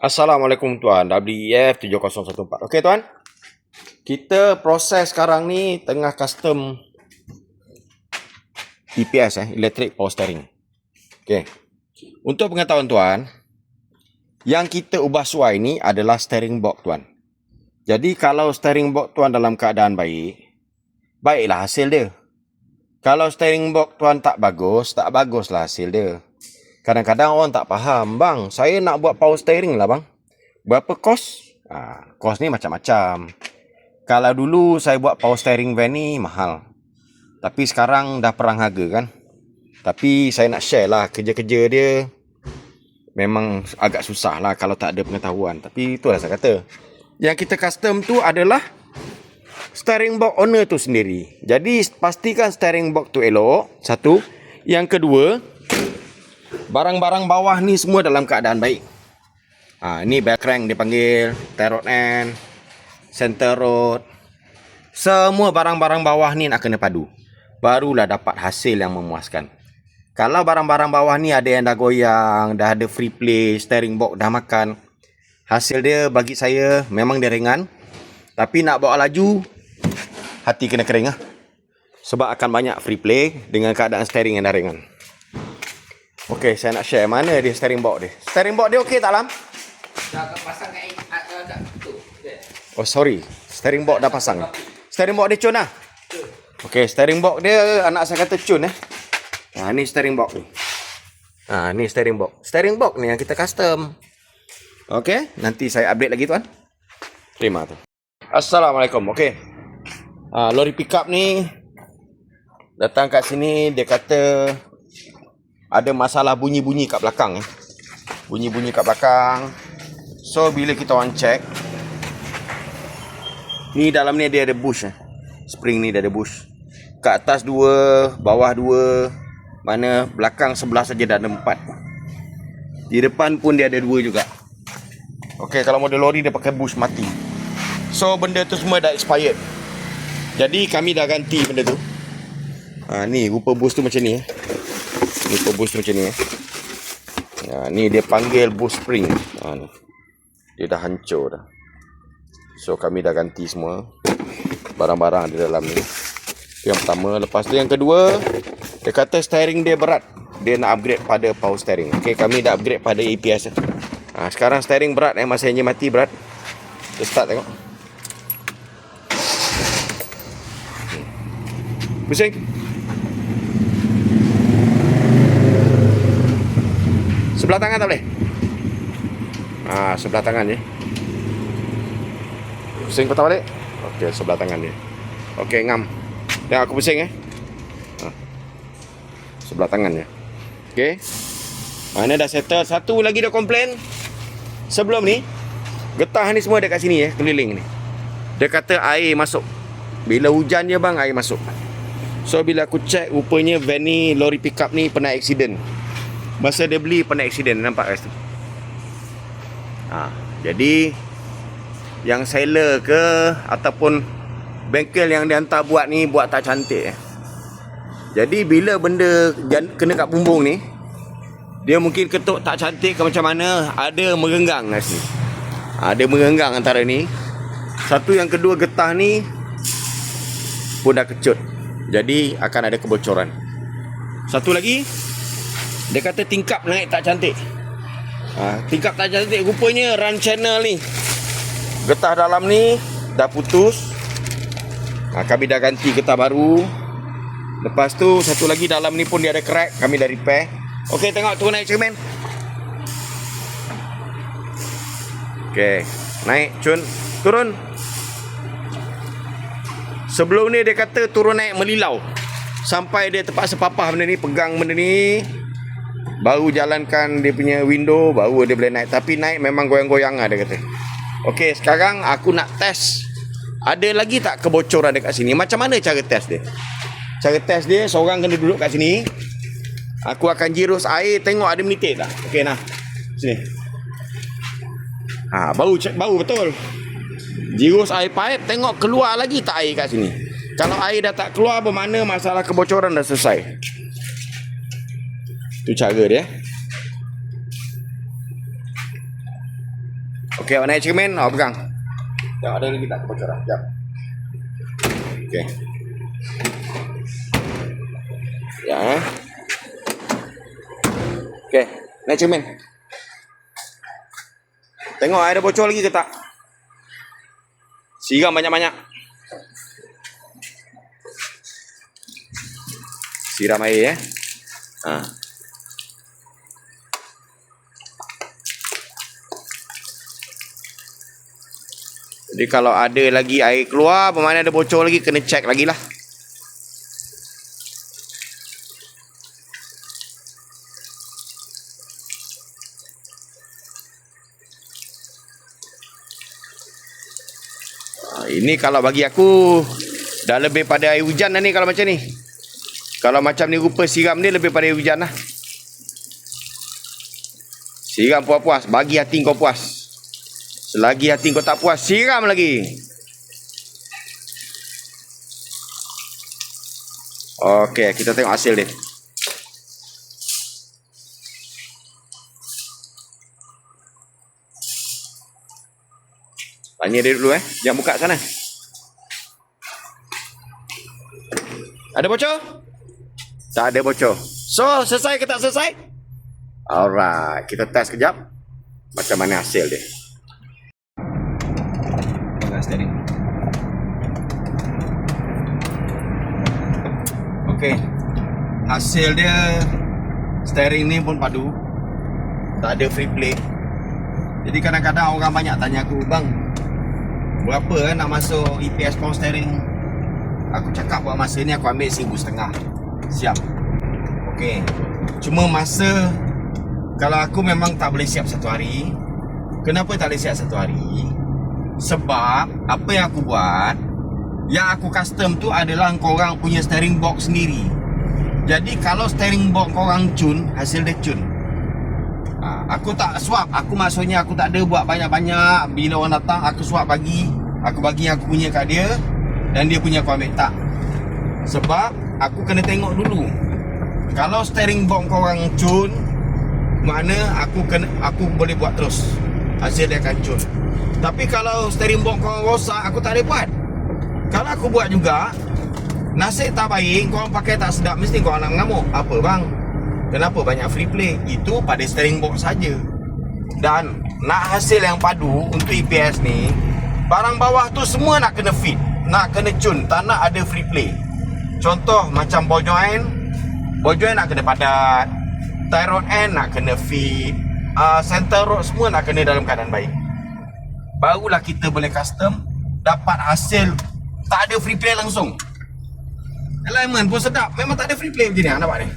Assalamualaikum tuan, WEF 7014. Okey tuan, kita proses sekarang ni tengah custom EPS, Electric Power Steering. Okey, untuk pengetahuan tuan, yang kita ubah suai ni adalah steering box tuan. Jadi kalau steering box tuan dalam keadaan baik, baiklah hasil dia. Kalau steering box tuan tak baguslah hasil dia. Kadang-kadang orang tak faham, bang, saya nak buat power steering lah bang. Berapa kos? Kos ni macam-macam. Kalau dulu saya buat power steering van ni mahal. Tapi sekarang dah perang harga kan. Tapi saya nak share lah kerja-kerja dia. Memang agak susah lah kalau tak ada pengetahuan. Tapi itulah saya kata. Yang kita custom tu adalah steering box owner tu sendiri. Jadi pastikan steering box tu elok. Satu. Yang kedua, barang-barang bawah ni semua dalam keadaan baik. Ni bell crank dia panggil, tie rod end, center rod. Semua barang-barang bawah ni nak kena padu. Barulah dapat hasil yang memuaskan. Kalau barang-barang bawah ni ada yang dah goyang, dah ada free play, steering box dah makan, hasil dia bagi saya memang dia ringan. Tapi nak bawa laju, hati kena kering lah. Sebab akan banyak free play dengan keadaan steering yang dah ringan. Okey, saya nak share mana dia steering box dia. Steering box dia okey tak Lam? Dah pasang kat tu. Oh sorry, steering box dah pasang. Steering box dia cun lah. Okey, steering box dia anak saya kata cun ni steering box ni. Ni steering box. Steering box ni yang kita custom. Okey, nanti saya update lagi tuan. Terima tu. Assalamualaikum. Okey. Lori pickup ni datang kat sini, dia kata ada masalah bunyi-bunyi kat belakang Bunyi-bunyi kat belakang. So bila kita orang check, ni dalam ni dia ada bush Spring ni dia ada bush. Kat atas 2, bawah 2, mana belakang sebelah saja dah ada 4. Di depan pun dia ada 2 juga. Okey, kalau model lori dia pakai bush mati. So benda tu semua dah expired. Jadi kami dah ganti benda tu. Ni rupa bush tu macam ni Rupa bush tu macam ni ni dia panggil bush spring. Ni. Dia dah hancur dah. So kami dah ganti semua barang-barang di dalam ni. Yang pertama. Lepas tu yang kedua, dia kata steering dia berat. Dia nak upgrade pada power steering. Okey, kami dah upgrade pada EPS. Sekarang steering berat masa enjin mati berat. Kita start tengok. Pusing. Sebelah tangan tak boleh? Sebelah tangan je. Pusing patah balik. Okey, sebelah tangan dia. Okey, ngam. Tengok aku pusing sebelah tangan je. Okey. Mana dah settle. Satu lagi dia komplain. Sebelum ni, getah ni semua dekat sini keliling ni. Dia kata air masuk. Bila hujan je bang, air masuk. So bila aku check, rupanya van ni, lori pickup ni pernah accident. Masa dia beli pernah accident. Nampak kat situ. Jadi yang seller ke ataupun bengkel yang dia hantar buat ni buat tak cantik. Jadi bila benda kena kat bumbung ni, dia mungkin ketuk tak cantik ke macam mana, ada merenggang kat sini. Ada merenggang antara ni. Satu, yang kedua, getah ni pun dah kecut. Jadi akan ada kebocoran. Satu lagi, dia kata tingkap naik tak cantik. Tingkap tak cantik, rupanya run channel ni, getah dalam ni dah putus. Kami dah ganti getah baru. Lepas tu satu lagi dalam ni pun dia ada crack, kami dah repair. Okey, tengok turun naik cermin. Okey, naik cun, turun. Sebelum ni dia kata turun naik melilau. Sampai dia terpaksa papah benda ni, pegang benda ni, baru jalankan dia punya window, baru dia boleh naik. Tapi naik memang goyang-goyang dia kata. Okey, sekarang aku nak test. Ada lagi tak kebocoran dekat sini? Macam mana cara test dia? Cara test dia, seorang kena duduk kat sini. Aku akan jirus air, tengok ada menitik tak? Okey, nah. Sini. Bau betul. Jirus air pipe, tengok keluar lagi tak air kat sini. Kalau air dah tak keluar, bermakna masalah kebocoran dah selesai. Itu cara dia. Okey, awak naik cermin, awak pegang. Tengok ada lagi tak kebocoran. Sekejap. Okey. Ya. Okey, naik cermin. Tengok ada bocor lagi ke tak? Siram banyak-banyak. Siram air ha. Jadi kalau ada lagi air keluar, bermakna ada bocor lagi, kena check lagi lah. Ini kalau bagi aku dah lebih pada air hujan dah ni kalau macam ni. Kalau macam ni rupa siram ni lebih pada air hujan lah. Siram puas-puas, bagi hati kau puas. Selagi hati kau tak puas, siram lagi. Okey, kita tengok hasil dia. Tanya dia dulu jangan buka sana. Ada bocor? Tak ada bocor. So, selesai ke tak selesai? Alright, kita test kejap macam mana hasil dia. Pegang steering. Okey. Hasil dia steering ni pun padu. Tak ada free play. Jadi kadang-kadang orang banyak tanya aku, "Bang, berapa nak masuk EPS power steering?" Aku cakap buat masa ni aku ambil 1,500. Siap. Okey. Cuma masa kalau aku memang tak boleh siap satu hari. Kenapa tak boleh siap satu hari? Sebab apa yang aku buat, yang aku custom tu adalah korang punya steering box sendiri. Jadi kalau steering box korang cun, hasil dia cun. Aku tak swap. Aku maksudnya aku tak ada buat banyak-banyak. Bila orang datang aku swap bagi. Aku bagi aku punya kat dia, dan dia punya aku ambil. Tak. Sebab aku kena tengok dulu. Kalau steering box korang cun, makna aku boleh buat terus. Hasil dia akan cun. Tapi kalau steering box korang rosak, aku tak boleh buat. Kalau aku buat juga, nasib tak baik, korang pakai tak sedap, mesti korang nak mengamuk. Apa bang? Kenapa banyak free play? Itu pada steering box saja. Dan nak hasil yang padu untuk EPS ni, barang bawah tu semua nak kena fit, nak kena cun, tak nak ada free play. Contoh macam ball joint nak kena padat, tie rod end nak kena fit, center rod semua nak kena dalam keadaan baik. Barulah kita boleh custom, dapat hasil tak ada free play langsung. Alignment pun sedap, memang tak ada free play macam ni, nampak ni.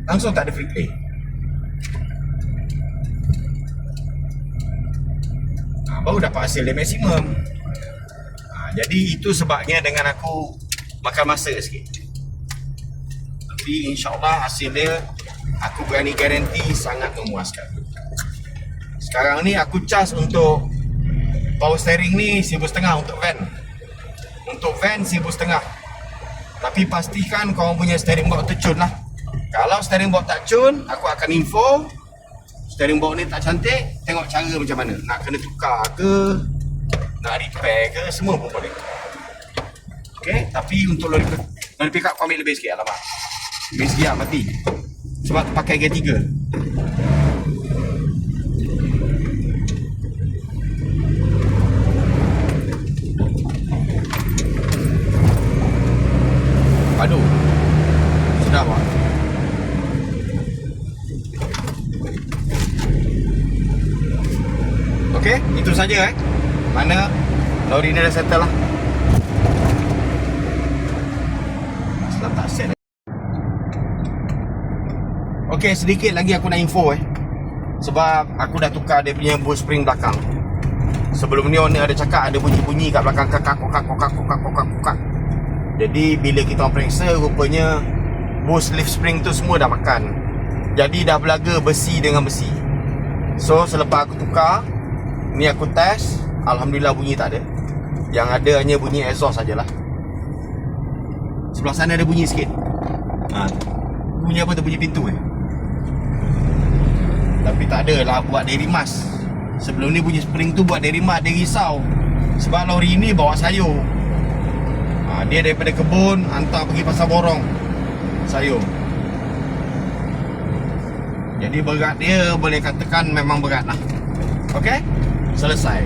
Langsung tak ada free play. Baru dapat hasil dia maksimum. Jadi itu sebabnya dengan aku makan masa sikit. Tapi insyaAllah hasil dia aku berani garanti sangat memuaskan. Sekarang ni aku cas untuk power steering ni 1,500 untuk van. Untuk van 1,500. Tapi pastikan kau punya steering box tercun lah. Kalau steering box tak cun, aku akan info. Steering box ni tak cantik, tengok cara macam mana. Nak kena tukar ke, nak repair ke, semua pun boleh. Okay, tapi untuk lori pickup kau ambil lebih sikit, alamak. Lebih sikit lah, mati. Sebab pakai gear 3. Padu. Sedap tak? Okey, itu saja Mana lori ni dah settle lah. Setelah tak set. Okey, sedikit lagi aku nak info sebab aku dah tukar dia punya boost spring belakang. Sebelum ni owner ada cakap ada bunyi-bunyi kat belakang kakak. Jadi bila kita orang periksa, rupanya boost lift spring tu semua dah makan. Jadi dah belaga besi dengan besi. So selepas aku tukar, ni aku test, alhamdulillah bunyi tak ada. Yang ada hanya bunyi exhaust sajalah. Sebelah sana ada bunyi sikit. Bunyi apa tu? Bunyi pintu Tapi tak ada lah buat dari mas. Sebelum ni bunyi spring tu buat dia rimat, dia risau. Sebab lori ni bawa sayur. Dia daripada kebun hantar pergi pasar borong sayur. Jadi berat dia boleh katakan memang berat lah. Okey? Selesai.